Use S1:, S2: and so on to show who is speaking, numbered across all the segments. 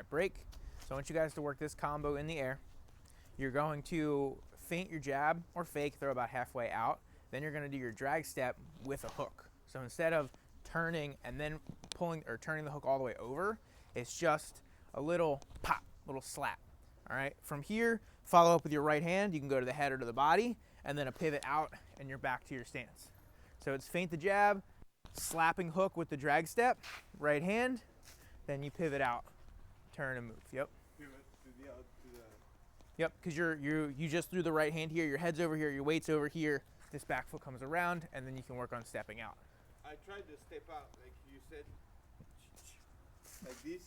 S1: right, break. So I want you guys to work this combo in the air. You're going to feint your jab or fake, throw about halfway out. Then you're going to do your drag step with a hook. So instead of turning and then pulling or turning the hook all the way over, it's just a little pop, little slap. All right, from here, follow up with your right hand. You can go to the head or to the body, and then a pivot out, and you're back to your stance. So it's feint the jab, slapping hook with the drag step, right hand, then you pivot out, turn and move. Yep.
S2: Pivot to the
S1: Yep, because you just threw the right hand here, your head's over here, your weight's over here, this back foot comes around, and then you can work on stepping out.
S2: I tried to step out, like you said, like this.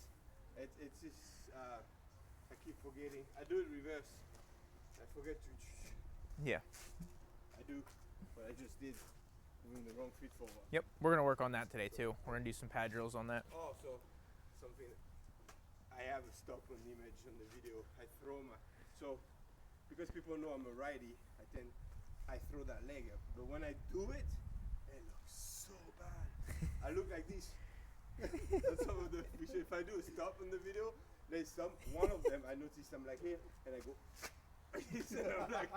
S2: It's just, I keep forgetting. I do it reverse. I forget to.
S1: Yeah.
S2: I do, but I just did. Moving the wrong feet forward.
S1: Yep, we're gonna work on that today too. We're gonna do some pad drills on that.
S2: Also, something I have a stop on image on the video. I throw my, so because people know I'm a righty, I throw that leg up. But when I do it, it looks so bad. I look like this. That's some of the, if I do a stop on the video, there's one of them I noticed I'm like here, and I go, I'm like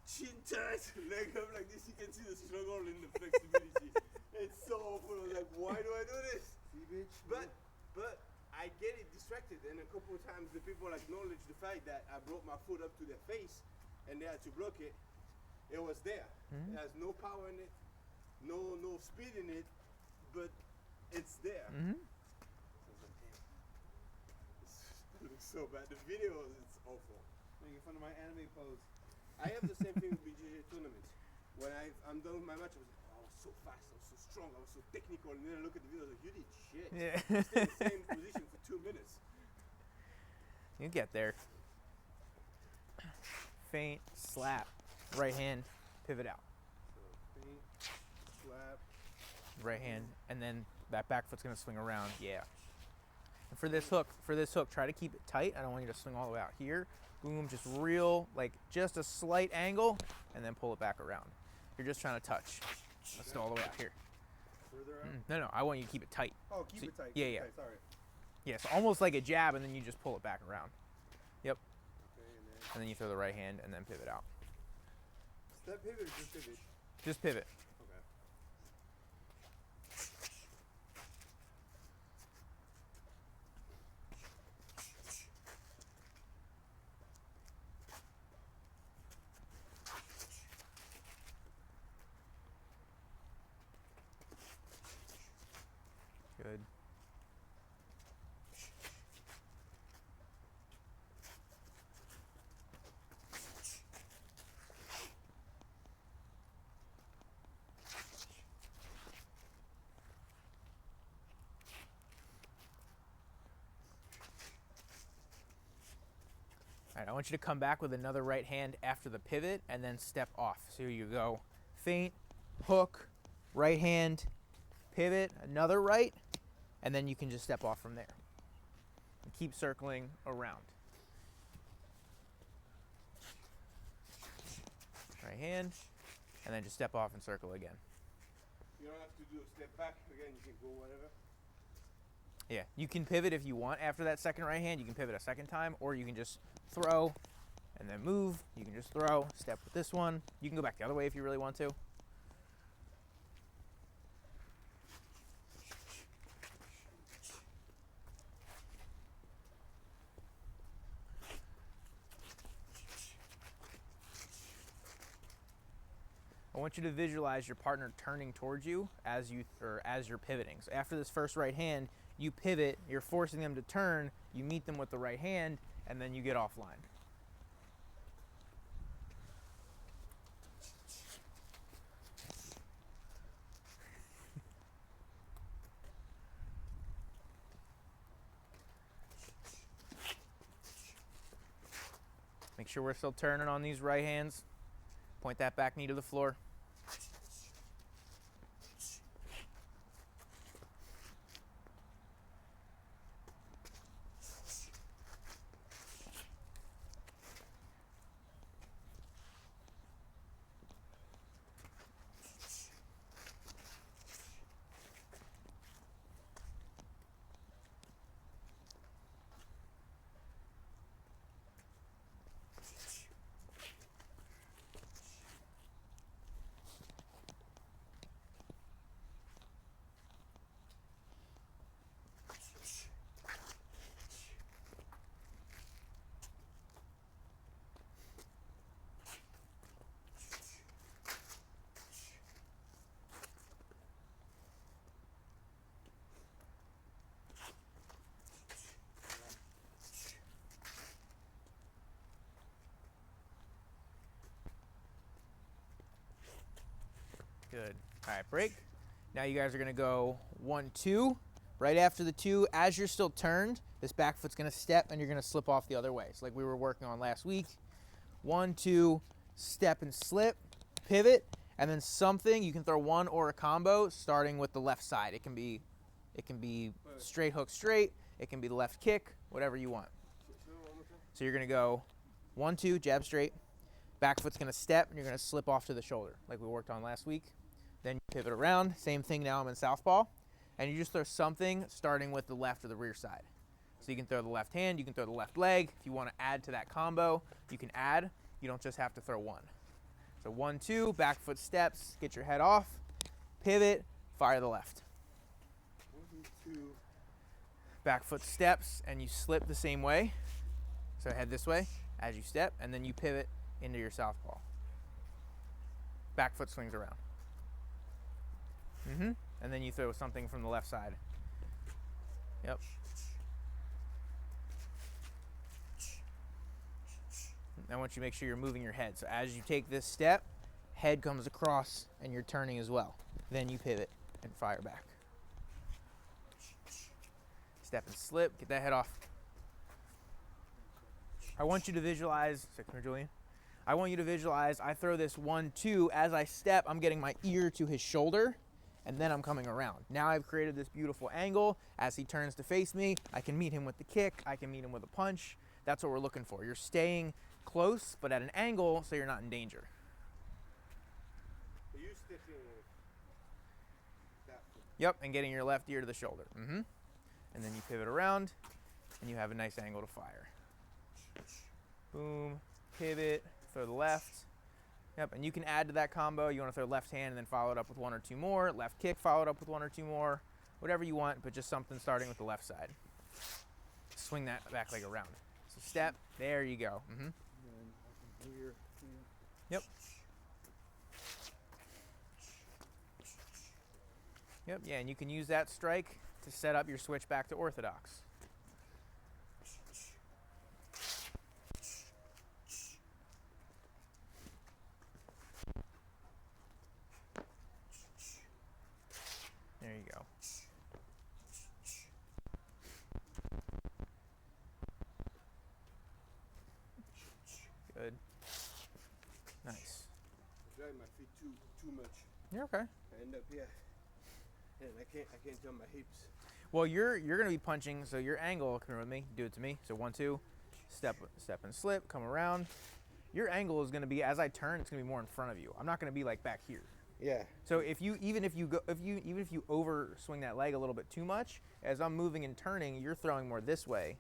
S2: chin tight, leg up like this. You can see the struggle in the flexibility. It's so awful. I was like, why do I do this?
S3: See, bitch?
S2: But I get it distracted, and a couple of times the people acknowledge the fact that I brought my foot up to their face, and they had to block it. It was there.
S1: Mm-hmm.
S2: It has no power in it, no speed in it, but it's there.
S1: Mm-hmm.
S2: So I was like, damn, it looks so bad. The videos, it's awful.
S3: Making fun of my anime pose.
S2: I have the same thing with BJJ tournaments. When I'm done with my match, I was like, oh, I was so fast, I was so strong, I was so technical, and then I look at the video, like, you did shit.
S1: Yeah.
S2: You stayed in the same position for 2 minutes.
S1: You get there. Feint, slap, right hand, pivot out.
S2: So, feint, slap.
S1: Right hand, and then that back foot's gonna swing around. Yeah. And for this hook, try to keep it tight. I don't want you to swing all the way out here. Boom, just real, like just a slight angle, and then pull it back around. You're just trying to touch. Let's go all the way out here.
S2: Further out?
S1: No, I want you to keep it tight.
S2: Oh, keep it tight.
S1: Yeah,
S2: keep
S1: yeah.
S2: it tight, sorry.
S1: Yeah, so almost like a jab, and then you just pull it back around. Yep.
S2: Okay,
S1: And then you throw the right hand, and then pivot out.
S2: step pivot or just pivot?
S1: Just pivot.
S2: Okay.
S1: Good. All right, I want you to come back with another right hand after the pivot and then step off. So you go feint, hook, right hand, pivot, another right, and then you can just step off from there. And keep circling around. Right hand, and then just step off and circle again.
S2: You don't have to do a step back. Again, you can go whatever.
S1: Yeah, you can pivot if you want after that second right hand. You can pivot a second time, or you can just throw and then move. You can just throw, step with this one. You can go back the other way if you really want to. I want you to visualize your partner turning towards you as you're pivoting. So after this first right hand, you pivot, you're forcing them to turn, you meet them with the right hand, and then you get offline. Make sure we're still turning on these right hands. Point that back knee to the floor. All right, break. Now you guys are gonna go 1, 2. Right after the 2, as you're still turned, this back foot's gonna step and you're gonna slip off the other way. So like we were working on last week. 1, 2, step and slip, pivot, and then something, you can throw one or a combo starting with the left side. It can be straight hook straight, it can be the left kick, whatever you want. So you're gonna go 1, 2, jab straight, back foot's gonna step and you're gonna slip off to the shoulder like we worked on last week. Then you pivot around, same thing now I'm in southpaw. And you just throw something starting with the left or the rear side. So you can throw the left hand, you can throw the left leg. If you want to add to that combo, you can add. You don't just have to throw one. So 1, 2, back foot steps, get your head off, pivot, fire the left.
S2: 1, 2.
S1: Back foot steps and you slip the same way. So head this way as you step, and then you pivot into your southpaw. Back foot swings around. And then you throw something from the left side. Yep. I want you to make sure you're moving your head. So as you take this step, head comes across and you're turning as well. Then you pivot and fire back. Step and slip, get that head off. I want you to visualize, Julien. I want you to visualize, I throw this 1, 2, as I step, I'm getting my ear to his shoulder, and then I'm coming around. Now I've created this beautiful angle. As he turns to face me, I can meet him with the kick, I can meet him with a punch. That's what we're looking for. You're staying close, but at an angle, so you're not in danger.
S2: Are you stepping with that foot?
S1: Yep, and getting your left ear to the shoulder. And then you pivot around, and you have a nice angle to fire. Boom, pivot, throw the left. Yep, and you can add to that combo. You want to throw left hand and then follow it up with 1 or 2 more. Left kick, follow it up with 1 or 2 more. Whatever you want, but just something starting with the left side. Swing that back leg around. So step, there you go. Yep. Yep, yeah, and you can use that strike to set up your switch back to orthodox. There you go. Good. Nice.
S2: I drag my feet too much.
S1: You're okay.
S2: I end up here, and I can't turn my hips.
S1: Well, you're gonna be punching, so your angle. Come with me. Do it to me. So 1, 2, step and slip. Come around. Your angle is gonna be, as I turn, it's gonna be more in front of you. I'm not gonna be like back here.
S2: Yeah.
S1: So even if you over swing that leg a little bit too much, as I'm moving and turning, you're throwing more this way,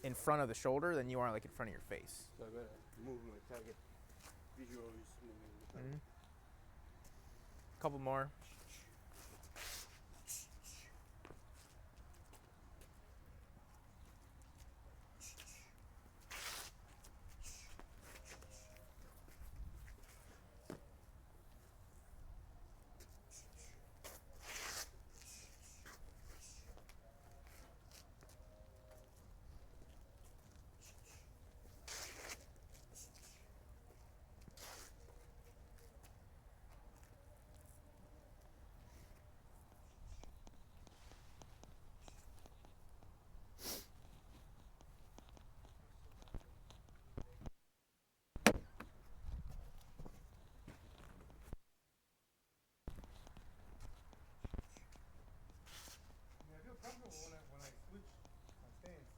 S1: in front of the shoulder than you are like in front of your face.
S2: So I better move my target. Visual is moving the target.
S1: Couple more.
S2: I feel comfortable when I switch my stance.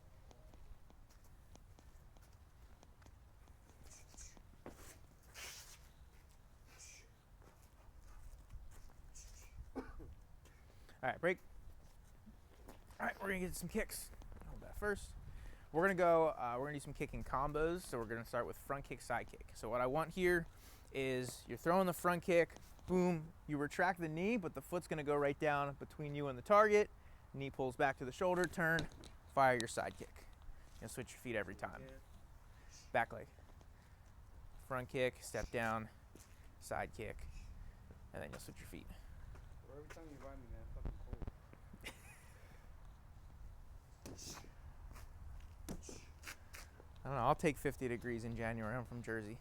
S1: All right, break. All right, we're gonna get some kicks. Hold that first. We're gonna do some kicking combos. So we're gonna start with front kick, side kick. So what I want here is you're throwing the front kick, boom, you retract the knee, but the foot's gonna go right down between you and the target. Knee pulls back to the shoulder, turn, fire your side kick. You'll switch your feet every time. Back leg. Front kick, step down, side kick, and then you'll switch your feet.
S3: Or every time you invite me, man, it's fucking cold.
S1: I don't know, I'll take 50 degrees in January. I'm from Jersey.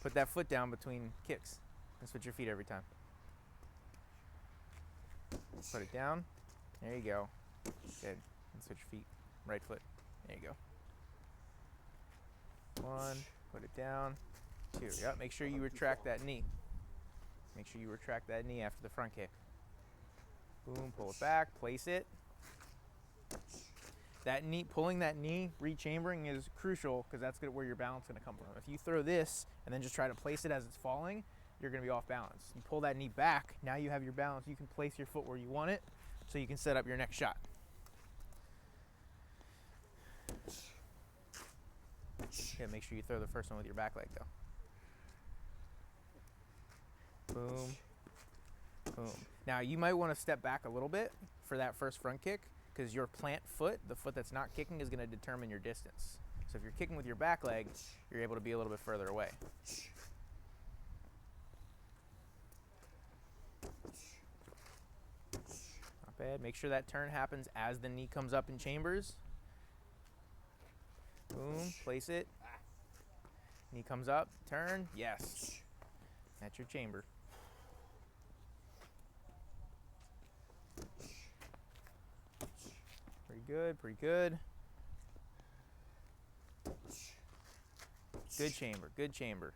S1: Put that foot down between kicks. and switch your feet every time. Put it down. There you go. Good. And switch your feet. Right foot. There you go. 1. Put it down. 2. Yep. Make sure you retract that knee. Make sure you retract that knee after the front kick. Boom. Pull it back. Place it. That knee, pulling that knee, rechambering is crucial because that's where your balance is going to come from. If you throw this and then just try to place it as it's falling, you're going to be off balance. You pull that knee back, now you have your balance. You can place your foot where you want it so you can set up your next shot. Yeah, make sure you throw the first one with your back leg though. Boom. Boom. Now you might want to step back a little bit for that first front kick because your plant foot, the foot that's not kicking, is going to determine your distance. So if you're kicking with your back leg, you're able to be a little bit further away. Not bad. Make sure that turn happens as the knee comes up in chambers. Boom, place it. Knee comes up, turn, yes. That's your chamber. Pretty good, pretty good. Good chamber, good chamber.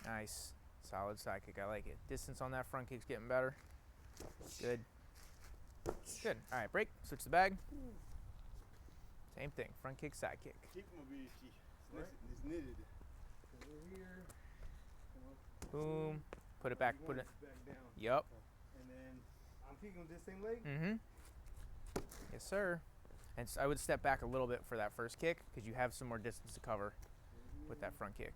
S1: Nice. Solid side kick, I like it. Distance on that front kick's getting better. Good. Good. All right, break. Switch the bag. Same thing. Front kick, side kick.
S2: Kick mobility is needed.
S3: Over here.
S1: Boom. Put it back. Put it.
S3: Back down.
S1: Yup.
S3: And then I'm kicking with this same leg.
S1: Mm-hmm. Yes, sir. And I would step back a little bit for that first kick because you have some more distance to cover with that front kick.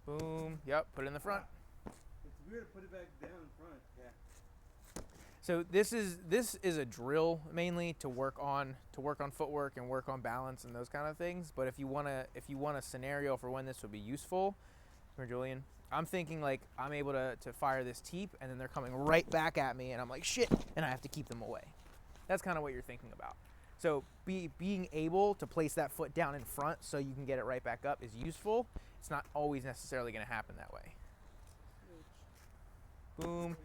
S1: Boom. Yep. Put it in the front.
S3: It's weird to put it back down in front. Yeah.
S1: So this is a drill mainly to work on footwork and work on balance and those kind of things. But if you want a scenario for when this would be useful, for Julien, I'm thinking like I'm able to fire this teep and then they're coming right back at me and I'm like shit and I have to keep them away. That's kind of what you're thinking about. So being able to place that foot down in front so you can get it right back up is useful. It's not always necessarily going to happen that way. Boom,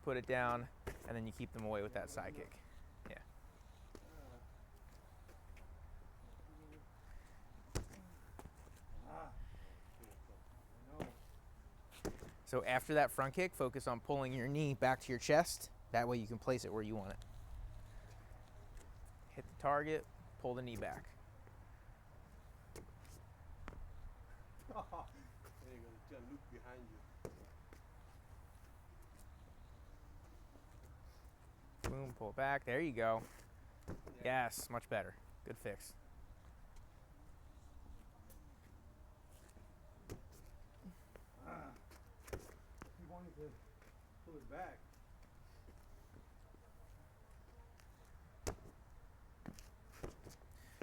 S1: put it down, and then you keep them away with that side kick. Yeah. So after that front kick, focus on pulling your knee back to your chest. That way you can place it where you want it. Hit the target, pull the knee back.
S2: There you go. Just look behind you.
S1: Boom, pull it back. There you go.
S2: Yeah.
S1: Yes, much better. Good fix.
S3: You wanted to pull it back.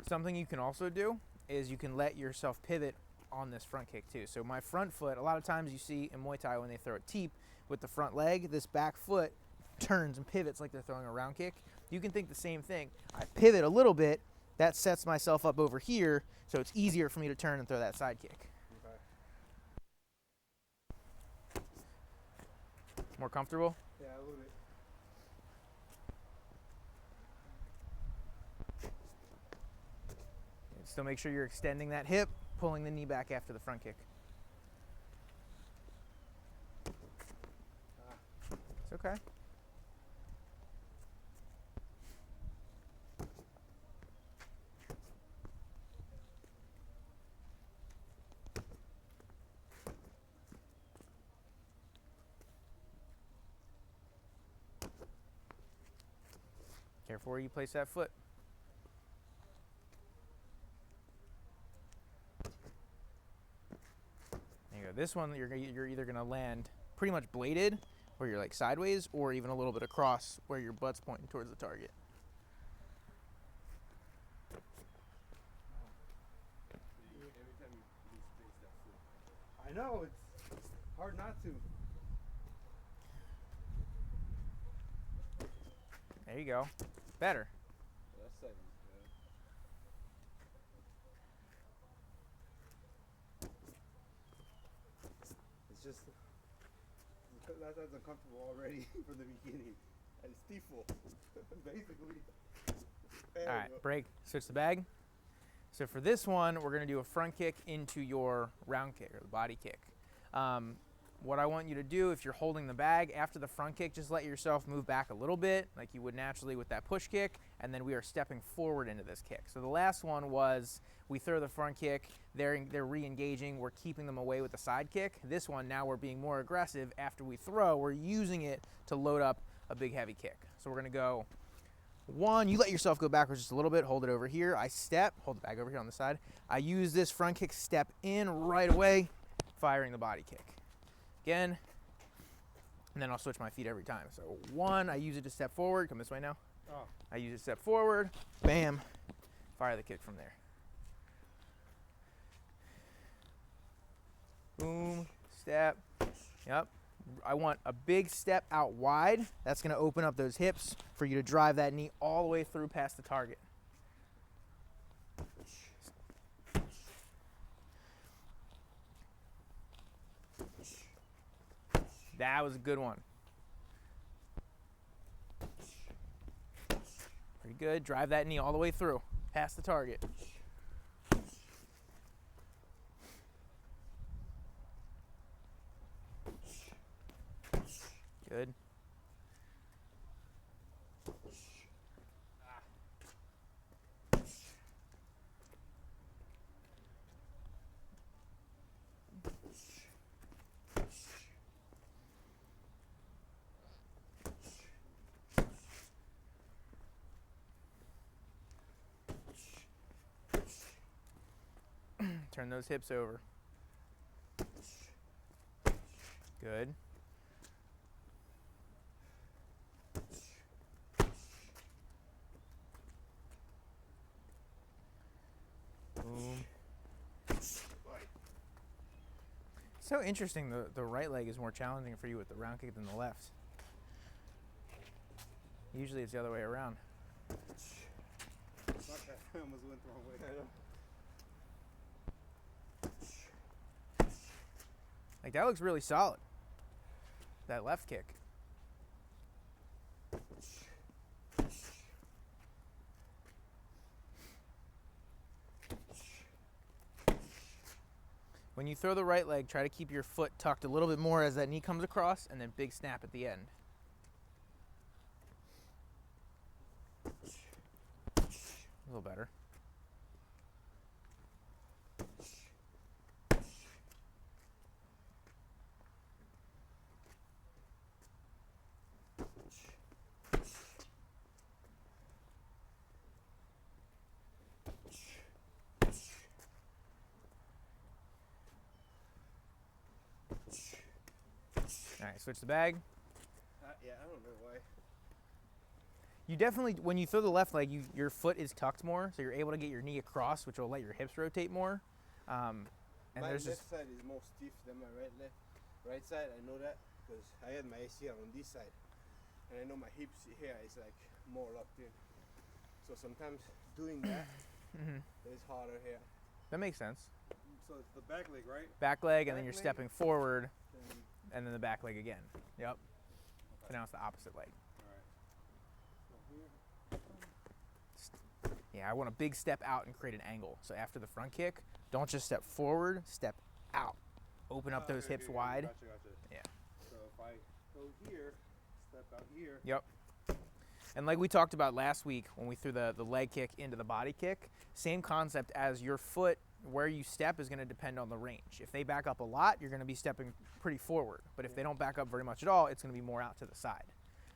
S1: Something you can also do is you can let yourself pivot on this front kick too. So my front foot, a lot of times you see in Muay Thai when they throw a teep with the front leg, this back foot turns and pivots like they're throwing a round kick. You can think the same thing. I pivot a little bit, that sets myself up over here, so it's easier for me to turn and throw that side kick.
S3: Okay.
S1: More comfortable?
S3: Yeah, a little bit.
S1: Still make sure you're extending that hip, pulling the knee back after the front kick. It's okay. Careful where you place that foot. There you go. This one, you're either going to land pretty much bladed, where you're like sideways, or even a little bit across, where your butt's pointing towards the target.
S2: Every time you space that foot.
S3: I know, it's hard not to.
S1: There you go. Better.
S2: That side is
S3: just that's uncomfortable already from the beginning. And it's stifle, basically.
S1: All right, break, switch the bag. So for this one, we're gonna do a front kick into your round kick or the body kick. What I want you to do, if you're holding the bag after the front kick, just let yourself move back a little bit like you would naturally with that push kick, and then we are stepping forward into this kick. So the last one was we throw the front kick, they're re-engaging, we're keeping them away with the side kick. This one, now we're being more aggressive. After we throw, we're using it to load up a big heavy kick. So we're gonna go one, you let yourself go backwards just a little bit, hold it over here. I step, hold the bag over here on the side. I use this front kick, step in right away, firing the body kick. Again, and then I'll switch my feet every time. So one, I use it to step forward. Come this way now.
S3: Oh.
S1: I use it to step forward, bam, fire the kick from there. Boom, step, yep. I want a big step out wide. That's gonna open up those hips for you to drive that knee all the way through past the target. That was a good one. Pretty good. Drive that knee all the way through, past the target. Good. Turn those hips over. Good. Boom. So interesting, the right leg is more challenging for you with the round kick than the left. Usually it's the other way around.
S3: Fuck, I almost went the wrong way.
S1: Like, that looks really solid, that left kick. When you throw the right leg, try to keep your foot tucked a little bit more as that knee comes across, and then big snap at the end. A little better. All right, switch the bag.
S2: Yeah, I don't know why.
S1: You definitely, when you throw the left leg, your foot is tucked more, so you're able to get your knee across, which will let your hips rotate more. And
S2: My
S1: there's
S2: left
S1: just,
S2: side is more stiff than my right side. I know that because I had my ACL on this side, and I know my hips here is like more locked in. So sometimes doing that is harder here.
S1: that makes sense.
S3: So it's the back leg, right?
S1: Back leg, and then
S2: Back
S1: you're
S2: leg.
S1: stepping forward,
S2: Then,
S1: and then the back leg again. Yep. So now it's the opposite leg.
S3: All right. So here.
S1: Yeah, I want a big step out and create an angle. So after the front kick, don't just step forward, step out. Open up those hips wide.
S3: Gotcha.
S1: Yeah.
S3: So if I go here, step out here.
S1: Yep. And like we talked about last week when we threw the leg kick into the body kick, same concept as your foot, where you step is going to depend on the range. If they back up a lot, you're going to be stepping pretty forward. But if they don't back up very much at all, it's going to be more out to the side.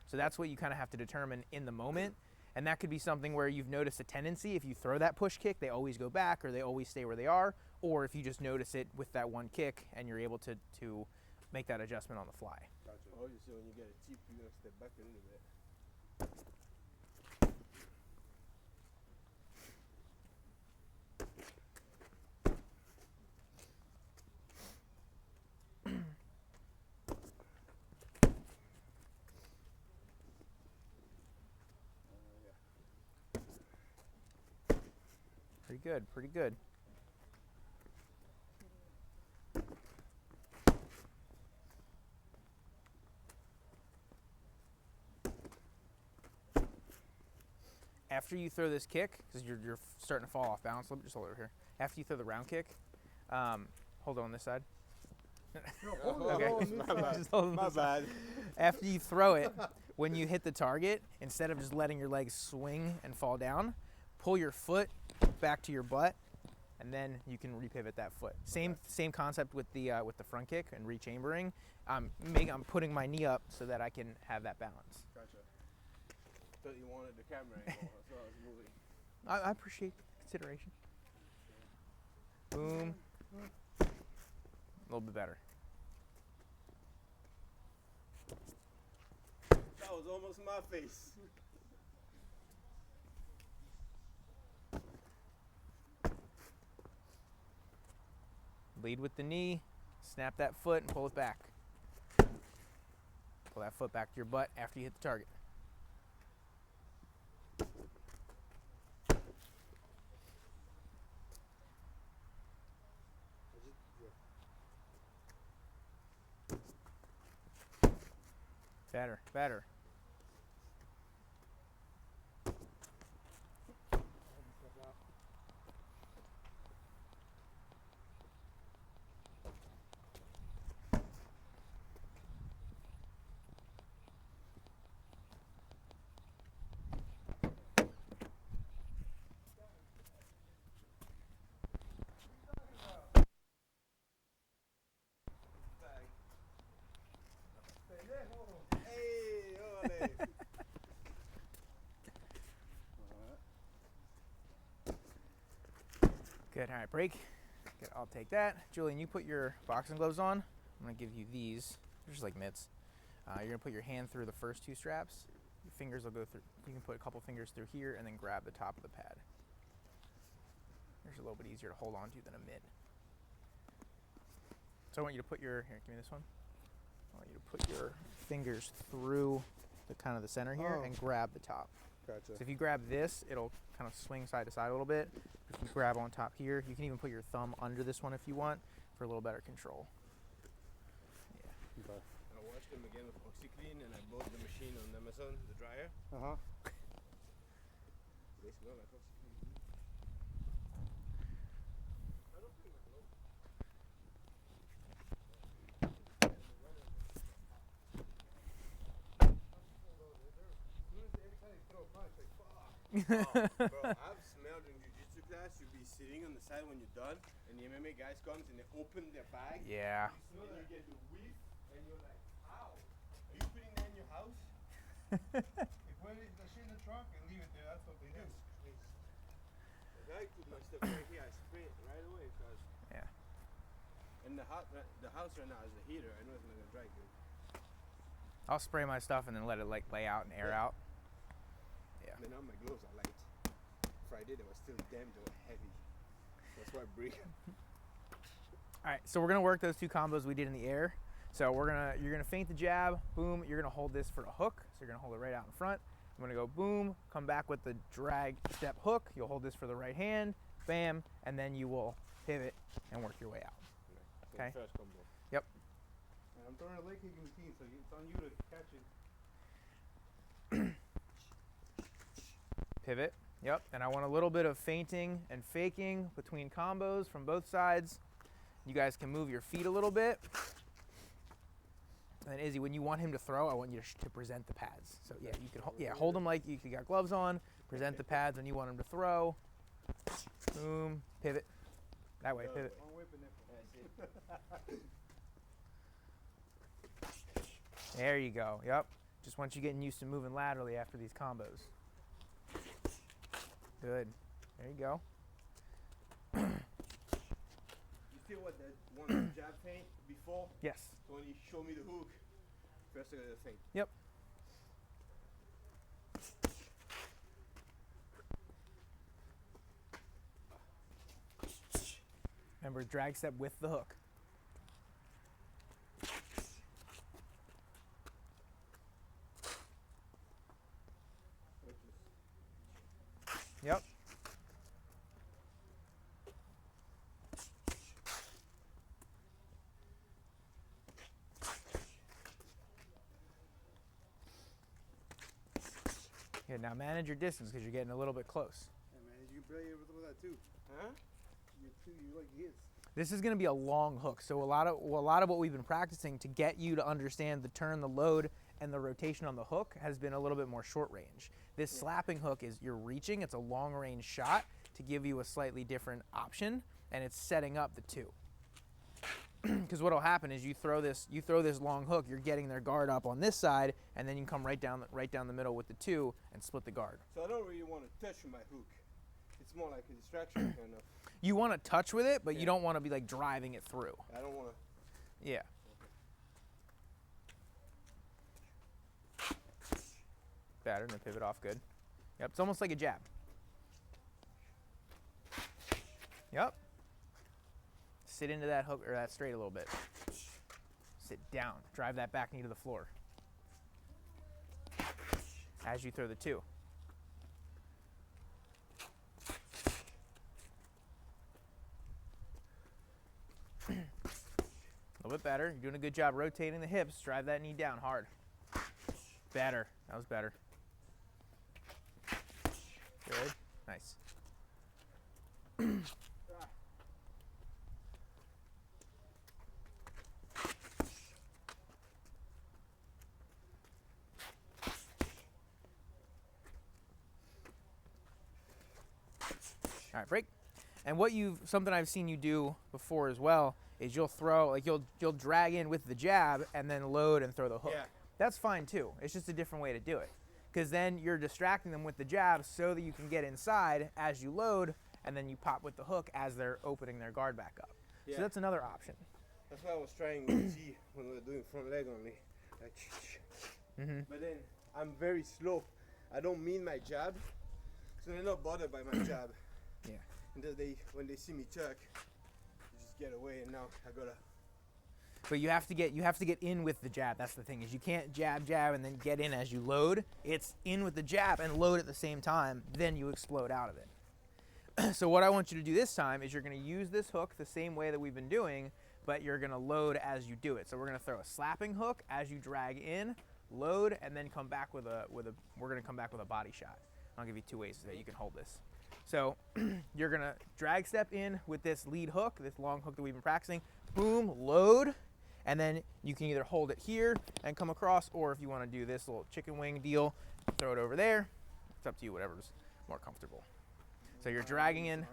S1: So that's what you kind of have to determine in the moment. And that could be something where you've noticed a tendency. If you throw that push kick, they always go back or they always stay where they are. Or if you just notice it with that one kick and you're able to make that adjustment on the fly.
S2: gotcha. Oh, you see when you get a tip, you're gonna step back a little bit.
S1: Pretty good, pretty good. after you throw this kick, because you're starting to fall off balance, just hold it over here. After you throw the round kick, hold it on this side.
S2: Okay.
S1: Just hold it on
S2: My
S1: this side.
S2: bad.
S1: After you throw it, when you hit the target, instead of just letting your legs swing and fall down, pull your foot back to your butt, and then you can repivot that foot. Same concept with the front kick and rechambering. I'm putting my knee up so that I can have that balance.
S2: Gotcha. Thought you wanted the camera angle, so I was moving.
S1: I appreciate the consideration. Boom. A little bit better.
S2: That was almost my face.
S1: Lead with the knee, snap that foot and pull it back. Pull that foot back to your butt after you hit the target. Better, better.
S2: Hey, ole.
S1: Good, all right, break. Good, I'll take that. Julien, you put your boxing gloves on. I'm gonna give you these. They're just like mitts. You're gonna put your hand through the first two straps. Your fingers will go through, you can put a couple fingers through here and then grab the top of the pad. There's a little bit easier to hold on to than a mitt. So I want you to put your, here, give me this one. I want you to put your fingers through the kind of the center here and grab the top.
S2: Gotcha.
S1: So if you grab this, it'll kind of swing side to side a little bit. If you grab on top here, you can even put your thumb under this one if you want for a little better control. Yeah.
S2: Okay. I washed them again with OxyClean and I bought the machine on Amazon, the dryer. They smell like OxyClean. I don't think my gloves. Bro, I've smelled in jiu-jitsu class, you'll be sitting on the side when you're done, and the MMA guys comes and they open their bag.
S1: Yeah.
S2: You smell and you get the whiff, and you're like, how? Are you putting that in your house?
S3: They put the shit in the trunk and leave it there. That's what they do.
S2: If I put my stuff right here, I spray it right away, cause.
S1: Yeah.
S2: And the house right now is a heater. I know it's not gonna dry good.
S1: I'll spray my stuff and then let it like lay out and air out. Yeah.
S2: Man, now my gloves are light. Friday they were still damn, they were heavy. That's why I break them.
S1: All right, so we're gonna work those two combos we did in the air. So you're gonna feint the jab, boom. You're gonna hold this for a hook. So you're gonna hold it right out in front. I'm gonna go boom, come back with the drag step hook. You'll hold this for the right hand, bam, and then you will pivot and work your way out. Okay.
S2: First combo.
S1: Yep.
S3: And I'm throwing a leg kick in between, so it's on you to catch it.
S1: Pivot. Yep. And I want a little bit of feinting and faking between combos from both sides. You guys can move your feet a little bit. And then Izzy, when you want him to throw, I want you to present the pads. So yeah, you can hold him like you got gloves on. Present the pads when you want him to throw. Boom. Pivot. That way. Pivot.
S3: One whip and nipple.
S1: There you go. Yep. Just want you getting used to moving laterally after these combos. Good. There you go.
S2: You feel what the one jab feint before?
S1: Yes.
S2: So when you show me the hook, first I gotta feint.
S1: Yep. Remember, drag step with the hook. Yep. Yeah, now manage your distance because you're getting a little bit close.
S3: Hey man, you can play with that too.
S2: Huh?
S3: You like his.
S1: This is going to be a long hook, so a lot of what we've been practicing to get you to understand the turn, the load, and the rotation on the hook has been a little bit more short range. This slapping hook is you're reaching, it's a long range shot to give you a slightly different option, and it's setting up the two. Because what'll happen is you throw this long hook, you're getting their guard up on this side, and then you come right down the middle with the two and split the guard.
S2: So I don't really want to touch my hook. It's more like a distraction kind of.
S1: You want to touch with it, but you don't want to be like driving it through.
S2: I don't want to.
S1: Yeah. Better, and then pivot off, good. Yep, it's almost like a jab. Yep. Sit into that hook or that straight a little bit. Sit down, drive that back knee to the floor. As you throw the two. A little bit better. You're doing a good job rotating the hips. Drive that knee down hard. Better. That was better. Good. Nice. All right, break. And something I've seen you do before as well is you'll throw, like you'll drag in with the jab and then load and throw the hook.
S2: Yeah.
S1: That's fine too. It's just a different way to do it. Because then you're distracting them with the jab so that you can get inside as you load, and then you pop with the hook as they're opening their guard back up.
S2: Yeah.
S1: So that's another option.
S2: That's what I was trying with Izzy when we were doing front leg only. Like, But then I'm very slow. I don't mean my jab, so they're not bothered by my jab.
S1: Yeah.
S2: And then when they see me chuck, they just get away, and now I gotta.
S1: But you have to get in with the jab. That's the thing, is you can't jab and then get in as you load. It's in with the jab and load at the same time, then you explode out of it. So what I want you to do this time is you're going to use this hook the same way that we've been doing, but you're going to load as you do it. So we're going to throw a slapping hook as you drag in, load, and then come back with we're going to come back with a body shot. I'll give you two ways that you can hold this. So you're going to drag step in with this lead hook, this long hook that we've been practicing, boom, load, and then you can either hold it here and come across, or if you want to do this little chicken wing deal, throw it over there. It's up to you, whatever's more comfortable. So you're dragging in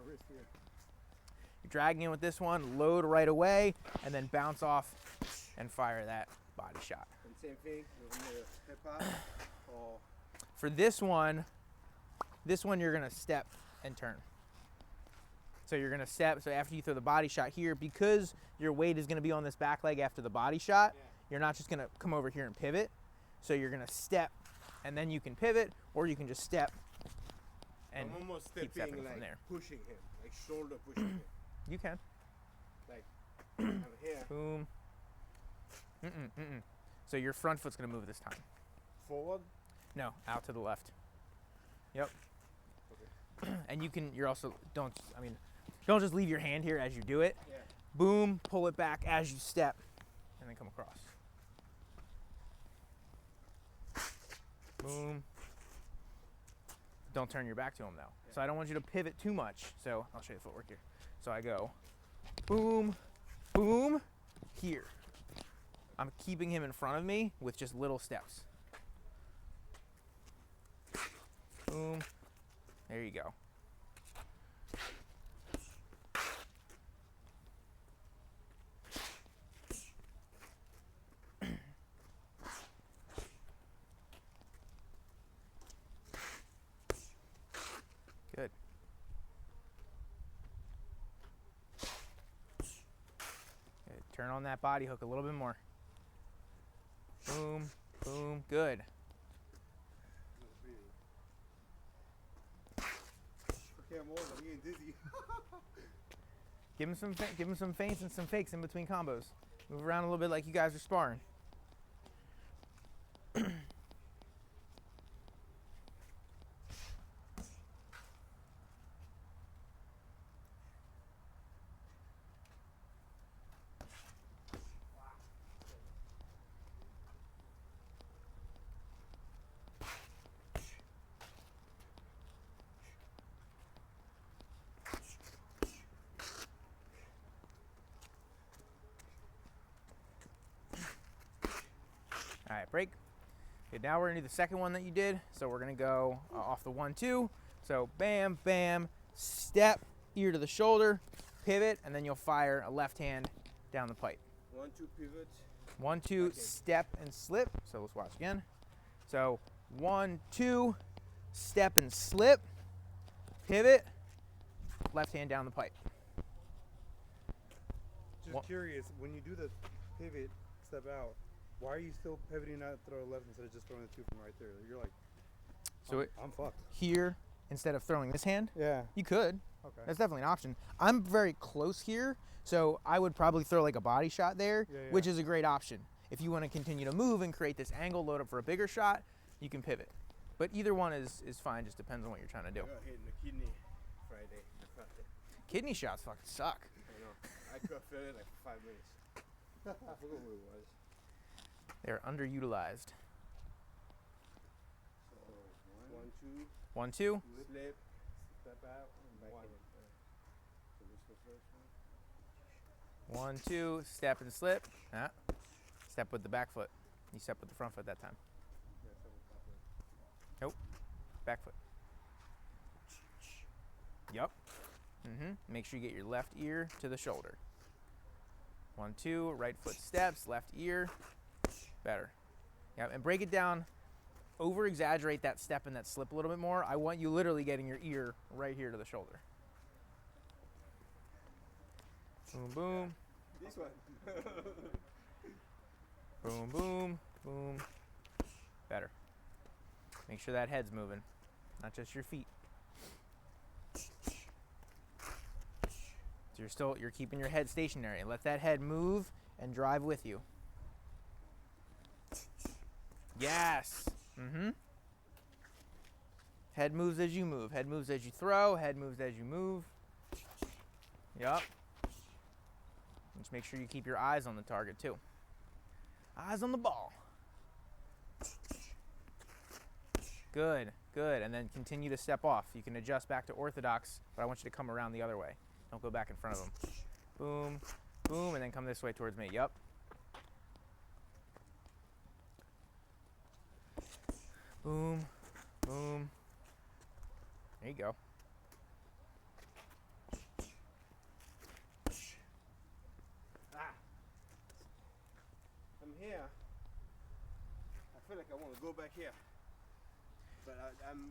S1: with this one, load right away, and then bounce off and fire that body shot.
S2: And same thing with the hip hop. Or
S1: For this one you're going to step and turn. So you're going to step, so after you throw the body shot here, because your weight is going to be on this back leg after the body shot, you're not just going to come over here and pivot. So you're going to step, and then you can pivot, or you can just step and
S2: I'm almost
S1: keep stepping
S2: stepping,
S1: from
S2: like
S1: there.
S2: pushing him, like shoulder pushing him.
S1: You can.
S2: Like I'm here.
S1: Boom. So your front foot's going to move this time.
S2: Forward.
S1: No, out to the left. Yep.
S2: Okay.
S1: And you're also, don't just leave your hand here as you do it.
S2: Yeah.
S1: Boom, pull it back as you step, and then come across. Boom. Don't turn your back to him though. So I don't want you to pivot too much. So I'll show you the footwork here. So I go boom, boom, here. I'm keeping him in front of me with just little steps. Boom. There you go. Good. Good. Turn on that body hook a little bit more. Boom, boom, good.
S3: Okay, I'm older. I'm getting dizzy.
S1: Give him some feints and some fakes in between combos. Move around a little bit like you guys are sparring. break. Okay, now we're gonna do the second one that you did. So we're gonna go off the 1-2. So bam, bam, step, ear to the shoulder, pivot, and then you'll fire a left hand down the pipe.
S2: 1-2 pivot.
S1: 1-2,
S2: Okay.
S1: step and slip. So let's watch again. So 1-2, step and slip, pivot, left hand down the pipe.
S3: Just curious, when you do the pivot, step out, why are you still pivoting out, throw left instead of just throwing the 2 from right there? You're like,
S1: So
S3: I'm fucked.
S1: here, instead of throwing this hand,
S3: Yeah.
S1: you could.
S3: Okay.
S1: That's definitely an option. I'm very close here, so I would probably throw like a body shot there,
S3: Yeah, yeah.
S1: which is a great option. If you want to continue to move and create this angle, load up for a bigger shot, you can pivot. But either one is fine, just depends on what you're trying to do.
S2: I got hit in the kidney Friday.
S1: Kidney shots fucking suck.
S2: I know. I could feel it like for 5 minutes. I forgot what it was.
S1: They're underutilized.
S2: So 1-2,
S1: 1-2,
S2: slip,
S3: Step out and back
S2: 1.
S3: in.
S2: So what's the first one?
S1: 1-2, step and slip. Ah. Step with the back foot. You step with the front foot that time.
S3: Yeah, step with back foot.
S1: Nope. Back foot. Yup. Make sure you get your left ear to the shoulder. 1-2, right foot steps, left ear. Better. Yep, and break it down. Over exaggerate that step and that slip a little bit more. I want you literally getting your ear right here to the shoulder. Boom, boom.
S2: This one.
S1: Boom, boom, boom. Better. Make sure that head's moving, not just your feet. So you're keeping your head stationary. Let that head move and drive with you. Yes. Head moves as you move. Head moves as you throw. Head moves as you move. Yup. Just make sure you keep your eyes on the target too. Eyes on the ball. Good, good. And then continue to step off. You can adjust back to orthodox, but I want you to come around the other way. Don't go back in front of them. Boom, boom, and then come this way towards me. Yup. Boom, boom. There you go.
S2: I'm here. I feel like I want to go back here. But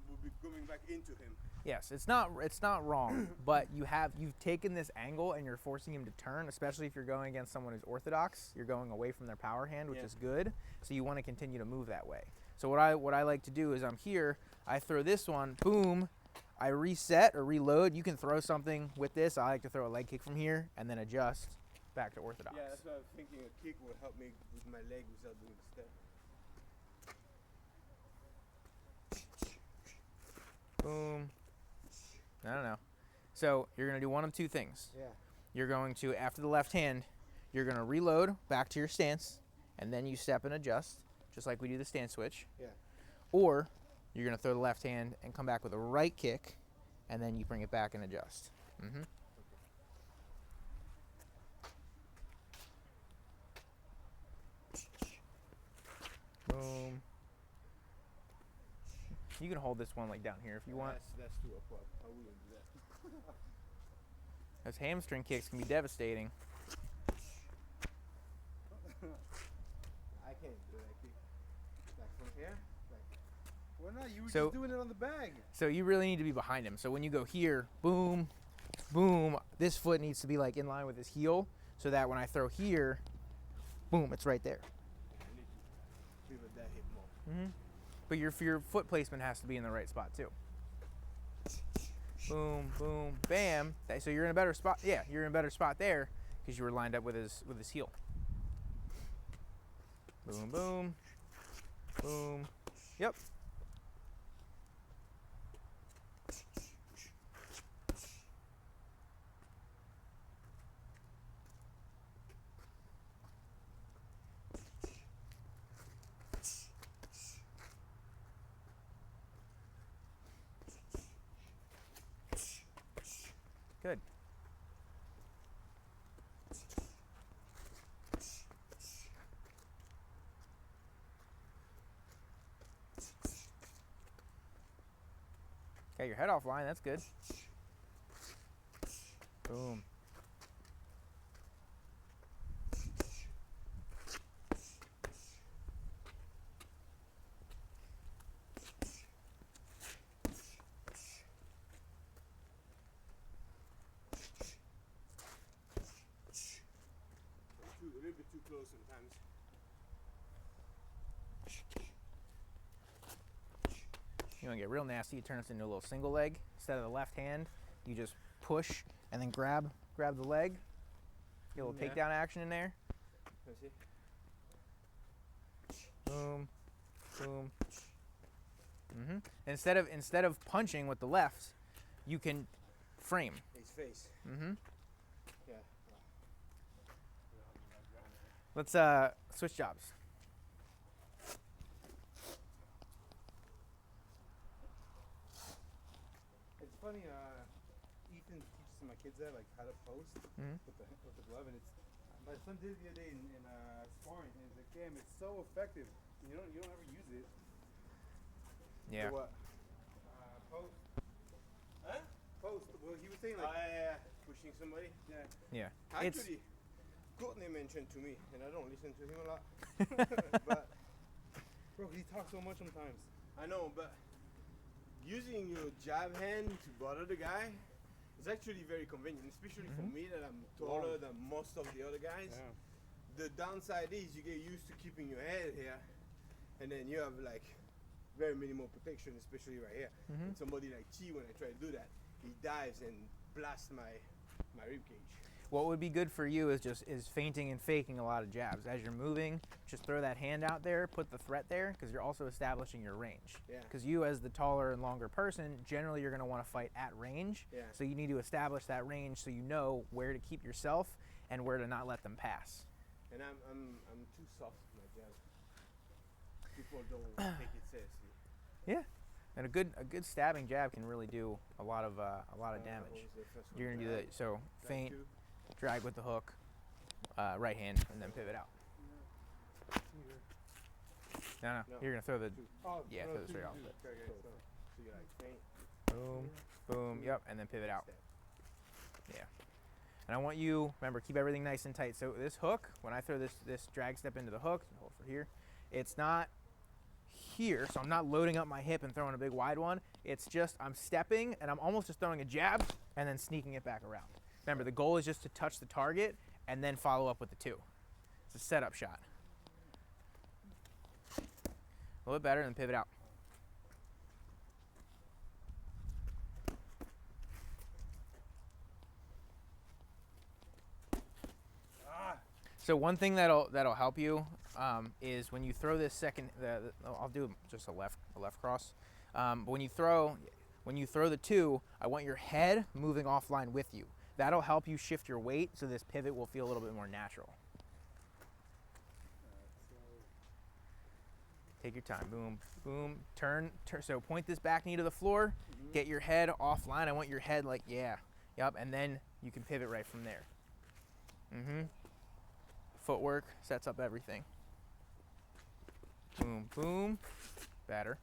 S2: we'll be going back into him.
S1: Yes, it's not wrong, but you've taken this angle and you're forcing him to turn, especially if you're going against someone who's orthodox. You're going away from their power hand, which is good. So you want to continue to move that way. So what I like to do is I'm here, I throw this one, boom, I reset or reload. You can throw something with this. I like to throw a leg kick from here and then adjust back to orthodox.
S2: Yeah, that's what I was thinking. A kick would help me with my leg without doing the step.
S1: Boom. I don't know. So you're going to do one of two things.
S3: Yeah.
S1: You're going to, after the left hand, you're going to reload back to your stance, and then you step and adjust, just like we do the stance switch.
S3: Yeah.
S1: Or you're going to throw the left hand and come back with a right kick, and then you bring it back and adjust. Boom. You can hold this one like down here if you want.
S2: That's too up. I wouldn't do that.
S1: Those hamstring kicks can be devastating.
S2: I can't do that kick. Like from here? Like,
S3: Why not? You were
S1: So-
S3: just doing it on the bag.
S1: So you really need to be behind him. So when you go here, boom, boom, this foot needs to be like in line with his heel so that when I throw here, boom, it's right there.
S2: I need to pivot that hip more.
S1: But your foot placement has to be in the right spot too. Boom, boom, bam. So you're in a better spot. Yeah, you're in a better spot there because you were lined up with his heel. Boom, boom, boom. Yep. Good. Got your head offline. That's good. Boom.
S2: A little bit too close sometimes.
S1: You want to get real nasty, you turn this into a little single leg. Instead of the left hand, you just push and then grab the leg. Get a little takedown action in there.
S2: Let's see.
S1: Boom, boom. Instead of punching with the left, you can frame.
S2: Face. Yeah.
S1: Let's switch jobs.
S3: It's funny. Ethan teaches my kids that, like how to post with the glove, and it's my son did it the other day in sparring, and he's like, "Damn, it's so effective. You don't ever use it."
S1: Yeah.
S2: For what?
S3: Post.
S2: Huh?
S3: Post. Well, he was saying like.
S2: Yeah. Pushing somebody.
S3: Yeah.
S1: Yeah.
S2: Actually, Courtney mentioned to me, and I don't listen to him a lot. But
S3: Bro, he talks so much sometimes.
S2: I know, but using your jab hand to bother the guy is actually very convenient, especially for me that I'm taller than most of the other guys.
S3: Yeah.
S2: The downside is you get used to keeping your head here, and then you have like very minimal protection, especially right here. And somebody like Chi, when I try to do that, he dives and blasts my rib cage.
S1: What would be good for you is feinting and faking a lot of jabs. As you're moving, just throw that hand out there, put the threat there, because you're also establishing your range.
S2: Yeah.
S1: Because you, as the taller and longer person, generally you're going to want to fight at range.
S2: Yeah.
S1: So you need to establish that range so you know where to keep yourself and where to not let them pass.
S2: And I'm too soft with my jab. People don't take it seriously.
S1: Yeah. And a good stabbing jab can really do a lot of damage. You're gonna do that. So feint, drag with the hook, right hand, and then pivot out. No. You're gonna throw the throw the straight off.
S2: So you like feint.
S1: Boom, boom. Yep, and then pivot out. Yeah. And I want you, remember, keep everything nice and tight. So this hook, when I throw this drag step into the hook, hold for here, it's not here, so I'm not loading up my hip and throwing a big wide one. It's just I'm stepping and I'm almost just throwing a jab and then sneaking it back around. Remember, the goal is just to touch the target and then follow up with the two. It's a setup shot. A little bit better, and then pivot out. So one thing that'll help you is when you throw this second. I'll do just a left cross. But when you throw the two, I want your head moving offline with you. That'll help you shift your weight, so this pivot will feel a little bit more natural. Take your time. Boom, boom. Turn. So point this back knee to the floor. Get your head offline. I want your head like, yeah, yep. And then you can pivot right from there. Footwork sets up everything. Boom, boom. Better.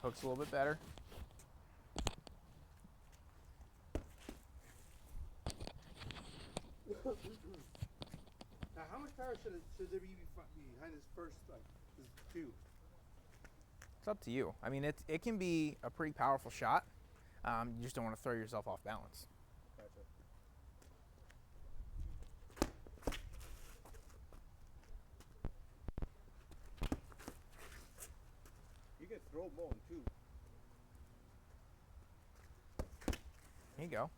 S1: Hook's a little bit better.
S3: Now, how much power should there be behind his first, his two?
S1: It's up to you. I mean, it can be a pretty powerful shot. You just don't want to throw yourself off balance.
S3: Gotcha.
S2: You can throw more too.
S1: There you go.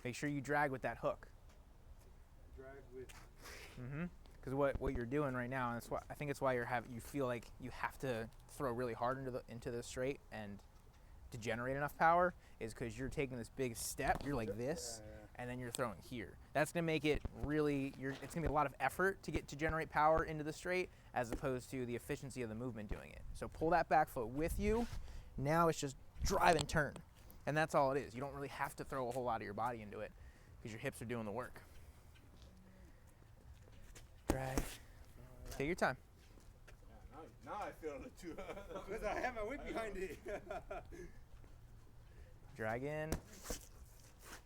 S1: Make sure you drag with that hook.
S3: Drag with.
S1: Because what you're doing right now, and that's why I think it's why you feel like you have to throw really hard into the straight and to generate enough power, is because you're taking this big step. You're like this, and then you're throwing here. That's gonna make it really, it's gonna be a lot of effort to generate power into the straight as opposed to the efficiency of the movement doing it. So pull that back foot with you. Now it's just drive and turn. And that's all it is. You don't really have to throw a whole lot of your body into it because your hips are doing the work. Drag. Take your time.
S2: Now I feel it too. Because I have my weight behind it.
S1: Drag in.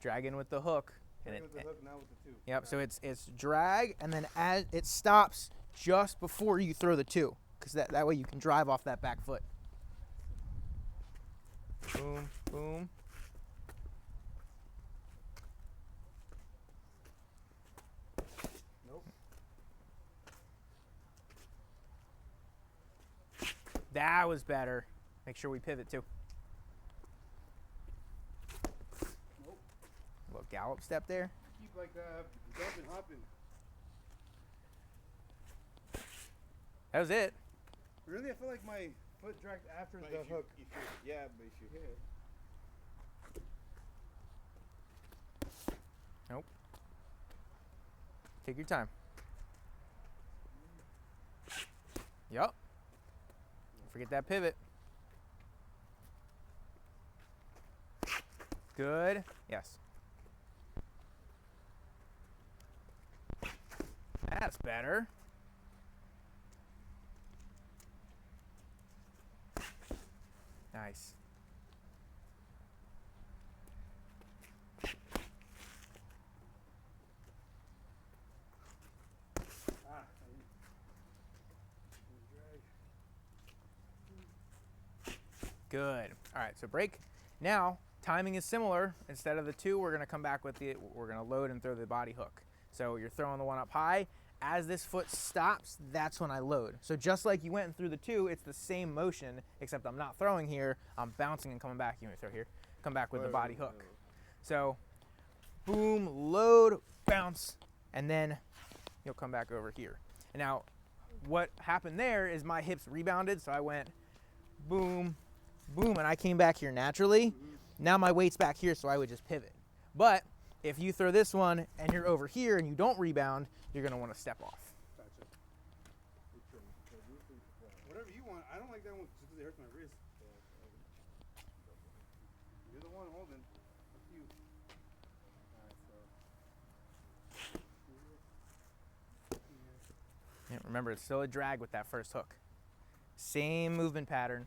S1: Drag in with the hook.
S3: And with the hook, now with the two.
S1: Yep, so it's drag, and then as it stops just before you throw the two, because that way you can drive off that back foot. Boom, boom.
S3: Nope.
S1: That was better. Make sure we pivot too.
S3: Nope.
S1: A little gallop step there.
S3: Keep like jumping, hopping.
S1: That was it.
S3: Really, I feel like my foot dragged after the hook.
S2: Yeah, but if you hit it.
S1: Nope. Take your time. Yup. Don't forget that pivot. Good. Yes. That's better. Nice. Good. All right, so break. Now, timing is similar. Instead of the two, we're gonna come back with we're gonna load and throw the body hook. So you're throwing the one up high. As this foot stops, that's when I load. So just like you went and threw the two, it's the same motion, except I'm not throwing here, I'm bouncing and coming back. You want me to throw here? Come back with the body hook. So, boom, load, bounce, and then you'll come back over here. And now, what happened there is my hips rebounded, so I went boom, boom, and I came back here naturally. Now my weight's back here, so I would just pivot. But if you throw this one and you're over here and you don't rebound, you're gonna want to step off.
S3: Gotcha. Whatever you want. I don't like that one just because it hurts my wrist. You're the one holding. That's you. Alright, so.
S1: Yeah, remember, it's still a drag with that first hook. Same movement pattern.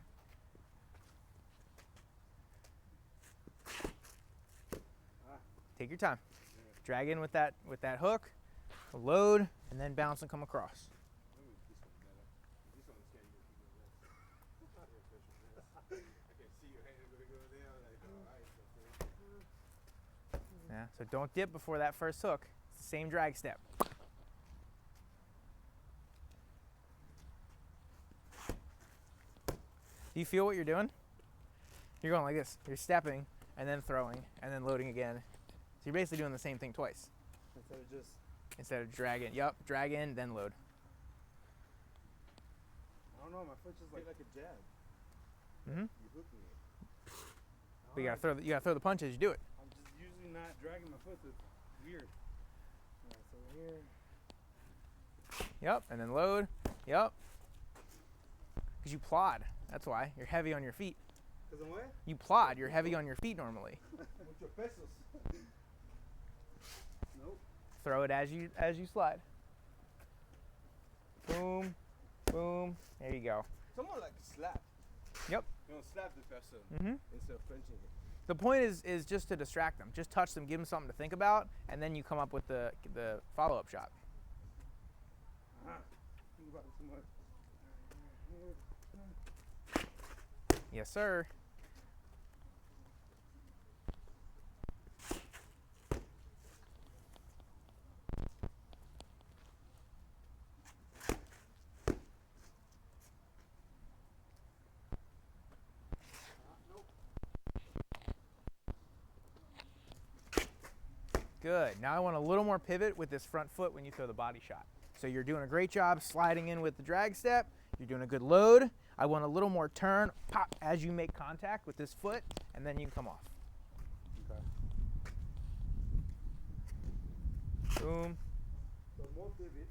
S1: Take your time. Drag in with that hook, load, and then bounce and come across.
S2: This one's getting I can see your hand go there.
S1: Yeah, so don't dip before that first hook. Same drag step. Do you feel what you're doing? You're going like this. You're stepping and then throwing and then loading again. So you're basically doing the same thing twice. Instead of dragging. Yup, drag in, then load.
S3: I don't know, my foot's just like a jab.
S1: Mm-hmm.
S3: You hook me.
S1: But you gotta throw the punch as you do it.
S3: I'm just usually not dragging my foot, so it's weird. Alright, so here.
S1: Yep, and then load. Yep. Because you plod. That's why. You're heavy on your feet.
S3: Because I'm what?
S1: You plod. You're heavy on your feet normally.
S3: Mucho pesos. Nope.
S1: Throw it as you slide. Boom, boom. There you go.
S2: Someone like slap.
S1: Yep.
S2: You don't slap the person instead of punching it.
S1: The point is just to distract them. Just touch them, give them something to think about, and then you come up with the follow-up shot.
S3: Think about it too much.
S1: Yes, sir. Good. Now I want a little more pivot with this front foot when you throw the body shot. So you're doing a great job sliding in with the drag step. You're doing a good load. I want a little more turn, pop, as you make contact with this foot, and then you can come off.
S3: Okay.
S1: Boom.
S3: So more pivot.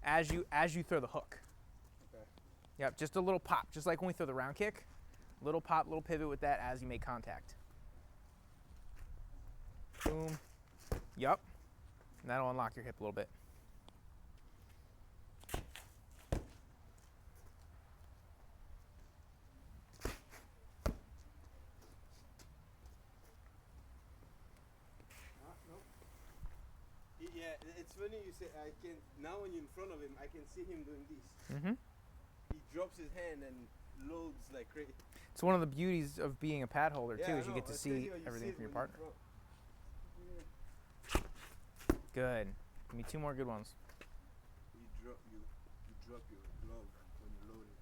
S1: As you throw the hook.
S3: Okay.
S1: Yep, just a little pop, just like when we throw the round kick. Little pop, little pivot with that as you make contact. Boom. Yep. And that'll unlock your hip a little bit.
S3: Nope.
S2: Yeah, it's funny you say I can. Now when you're in front of him, I can see him doing this.
S1: Mm-hmm.
S2: He drops his hand and loads like crazy.
S1: It's one of the beauties of being a pad holder too,
S2: Yeah,
S1: is you
S2: I
S1: get
S2: know,
S1: to
S2: it's
S1: see
S2: crazy how you
S1: everything
S2: it
S1: from your
S2: when
S1: partner.
S2: you
S1: Good. Give me 2 more good ones.
S2: You drop your glove when you load it.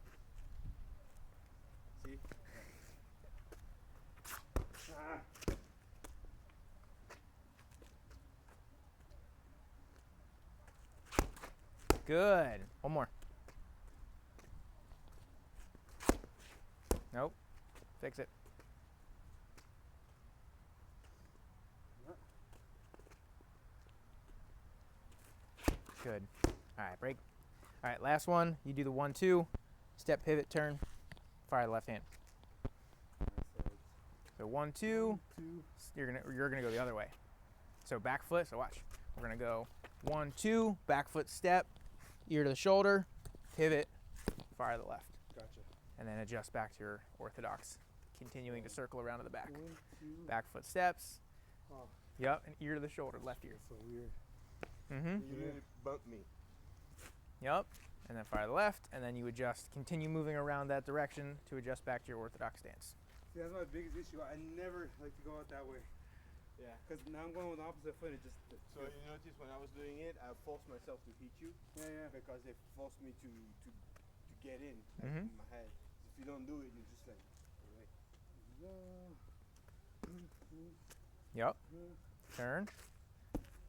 S2: See? Ah.
S1: Good. One more. Nope. Fix it. Good. All right, break. All right, last one. You do the 1-2, step, pivot, turn, fire the left hand. So 1-2, you're gonna go the other way. So back foot. So watch. We're gonna go 1-2, back foot step, ear to the shoulder, pivot, fire the left,
S3: Gotcha.
S1: and then adjust back to your orthodox, continuing to circle around to the back.
S3: 1, 2.
S1: Back foot steps.
S3: Oh,
S1: Yep, and ear to the shoulder, left ear.
S3: that's so weird.
S1: Mm-hmm.
S2: You really bumped me.
S1: Yep, and then fire the left, and then you adjust, continue moving around that direction to adjust back to your orthodox stance.
S3: See, that's my biggest issue. I never like to go out that way.
S2: Yeah.
S3: Because now I'm going with the opposite foot. It just.
S2: So you notice when I was doing it, I forced myself to hit you.
S3: Yeah.
S2: Because it forced me to get in like,
S1: Mhm.
S2: in my head. If you don't do it, you're just like.
S1: Yep. Turn.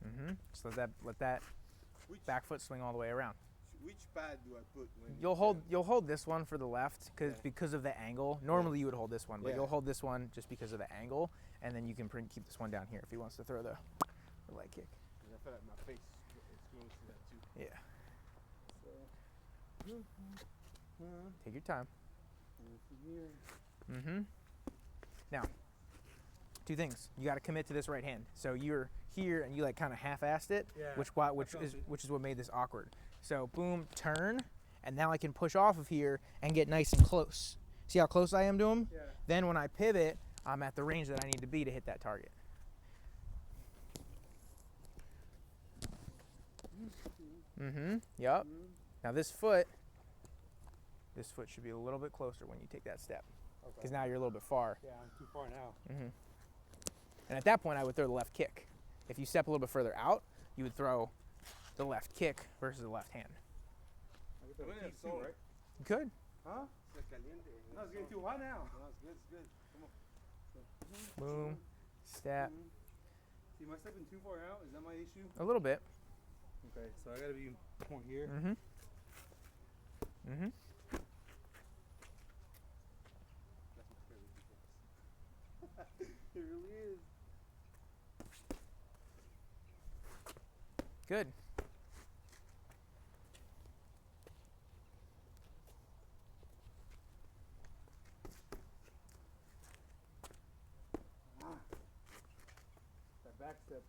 S1: Mm-hmm. Just let that
S2: Which
S1: back foot swing all the way around.
S2: which pad do I put when
S1: You'll hold this one for the left because of the angle. Normally you would hold this one, but
S2: Yeah.
S1: you'll hold this one just because of the angle, and then you can keep this one down here if he wants to throw the leg kick.
S2: 'Cause I feel like my face is close to that too.
S1: Yeah. Take your time. Mm-hmm. Now, 2 things. You got to commit to this right hand. So you're here and you like kind of half-assed it,
S3: Yeah,
S1: which
S3: felt
S1: is
S3: it.
S1: which is what made this awkward. So boom, turn, and now I can push off of here and get nice and close. See how close I am to him?
S3: Yeah.
S1: Then when I pivot, I'm at the range that I need to be to hit that target. Mm-hmm. Yep. Now this foot should be a little bit closer when you take that step, because now you're a little bit far.
S3: Yeah, I'm too far now.
S1: Mm-hmm. And at that point, I would throw the left kick. If you step a little bit further out, you would throw the left kick versus the left hand.
S3: I get the
S2: Really,
S3: heat
S2: it's
S3: too,
S2: all-
S3: right?
S1: You could.
S3: Huh?
S2: It's caliente.
S3: No, it's getting too hot now.
S2: No, it's good. It's good. Come on.
S1: Boom. Step.
S3: See, am I stepping too far out? Is that my issue?
S1: A little bit.
S3: Okay, so I gotta be more here.
S1: Mm-hmm. Mm-hmm.
S2: That's my favorite defense. It really is.
S1: Good.
S3: That back step.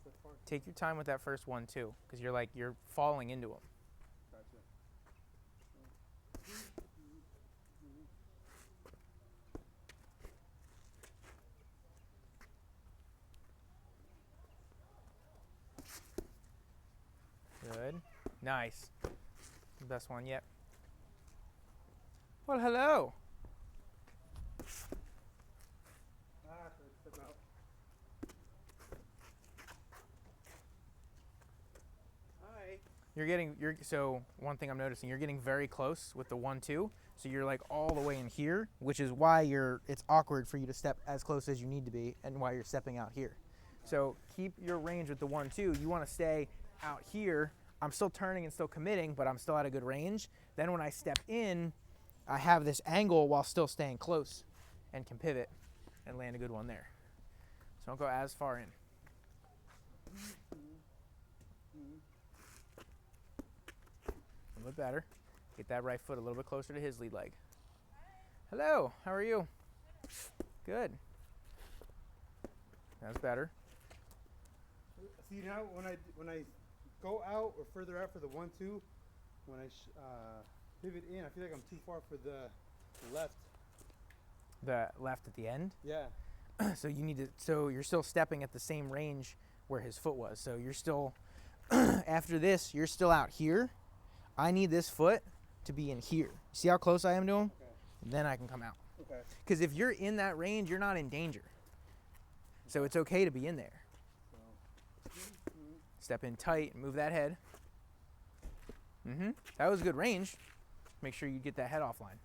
S3: Step far.
S1: Take your time with that first one too, because you're falling into him.
S3: Gotcha.
S1: Good. Nice. Best one yet. Well, hello.
S3: Step out.
S2: Hi.
S1: So one thing I'm noticing, you're getting very close with the 1-2. So you're like all the way in here, which is why it's awkward for you to step as close as you need to be and why you're stepping out here. So keep your range with the 1-2. You want to stay out here. I'm still turning and still committing, but I'm still at a good range. Then when I step in, I have this angle while still staying close and can pivot and land a good one there. So don't go as far in. bit better. Get that right foot a little bit closer to his lead leg. Hello, how are you? Good. That's better.
S3: See now when I go out or further out for the 1-2, when I pivot in, I feel like I'm too far for the left.
S1: The left at the end?
S3: Yeah.
S1: So you need to, so you're still stepping at the same range where his foot was. So you're still, after this, you're still out here. I need this foot to be in here. See how close I am to him?
S3: Okay.
S1: Then I can come out.
S3: Okay.
S1: Because if you're in that range, you're not in danger. So it's okay to be in there. Step in tight, move that head. That was good range. Make sure you get that head offline.